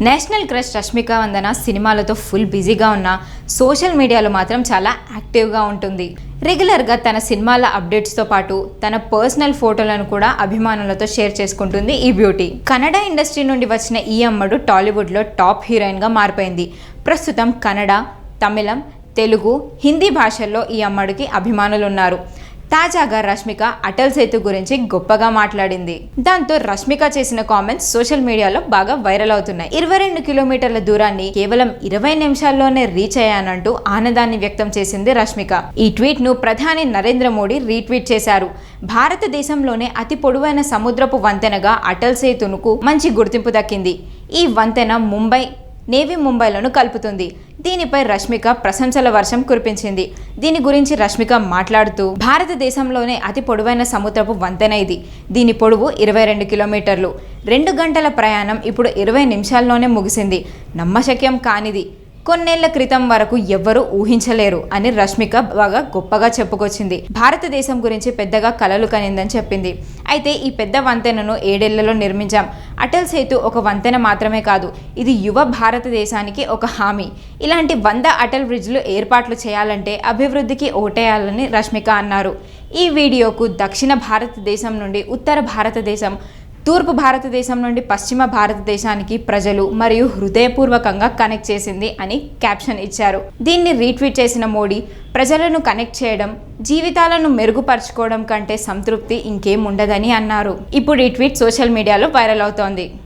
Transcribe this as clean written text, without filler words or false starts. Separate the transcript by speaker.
Speaker 1: National crush Rashmika Mandanna సినిమాలతో full బిజీగా ఉన్న సోషల్ మీడియాలో మాత్రం చాలా యాక్టివ్గా ఉంటుంది. రెగ్యులర్గా తన సినిమాల అప్డేట్స్తో పాటు తన పర్సనల్ ఫోటోలను కూడా అభిమానులతో షేర్ చేసుకుంటుంది ఈ బ్యూటీ. కన్నడ ఇండస్ట్రీ నుండి వచ్చిన ఈ అమ్మడు టాలీవుడ్లో టాప్ హీరోయిన్గా మారిపోయింది. ప్రస్తుతం కన్నడ, తమిళం, తెలుగు, హిందీ భాషల్లో ఈ అమ్మడికి అభిమానులు ఉన్నారు. తాజాగా రష్మిక అటల్ సేతు గురించి గొప్పగా మాట్లాడింది. దాంతో రష్మిక చేసిన కామెంట్స్ సోషల్ మీడియాలో బాగా వైరల్ అవుతున్నాయి. 22 కిలోమీటర్ల దూరాన్ని కేవలం 20 నిమిషాల్లోనే రీచ్ అయ్యానంటూ ఆనందాన్ని వ్యక్తం చేసింది రష్మిక. ఈ ట్వీట్ ను ప్రధాని నరేంద్ర మోడీ రీట్వీట్ చేశారు. భారతదేశంలోనే అతి పొడవైన సముద్రపు వంతెనగా అటల్ సేతుకు మంచి గుర్తింపు దక్కింది. ఈ వంతెన నేవీ ముంబైలను కలుపుతుంది. దీనిపై రష్మిక ప్రశంసల వర్షం కురిపించింది. దీని గురించి రష్మిక మాట్లాడుతూ, భారతదేశంలోనే అతి పొడవైన సముద్రపు వంతెన ఇది. దీని పొడవు 22 కిలోమీటర్లు. 2 గంటల ప్రయాణం ఇప్పుడు 20 నిమిషాల్లోనే ముగిసింది. నమ్మశక్యం కానిది. కొన్నేళ్ల క్రితం వరకు ఎవ్వరూ ఊహించలేరు అని రష్మిక బాగా గొప్పగా చెప్పుకొచ్చింది. భారతదేశం గురించి పెద్దగా కలలు కనిందని చెప్పింది. అయితే ఈ పెద్ద వంతెనను 7 ఏళ్లలో నిర్మించాం. అటల్ సేతు ఒక వంతెన మాత్రమే కాదు, ఇది యువ భారతదేశానికి ఒక హామీ. ఇలాంటి 100 అటల్ బ్రిడ్జ్లు ఏర్పాట్లు చేయాలంటే అభివృద్ధికి ఓటేయాలని రష్మిక అన్నారు. ఈ వీడియోకు దక్షిణ భారతదేశం నుండి ఉత్తర భారతదేశం, తూర్పు భారతదేశం నుండి పశ్చిమ భారతదేశానికి ప్రజలు మరియు హృదయపూర్వకంగా కనెక్ట్ చేసింది అని క్యాప్షన్ ఇచ్చారు. దీన్ని రీట్వీట్ చేసిన మోడీ, ప్రజలను కనెక్ట్ చేయడం, జీవితాలను మెరుగుపరచుకోవడం కంటే సంతృప్తి ఇంకేం ఉండదని అన్నారు. ఇప్పుడు ఈ ట్వీట్ సోషల్ మీడియాలో వైరల్ అవుతోంది.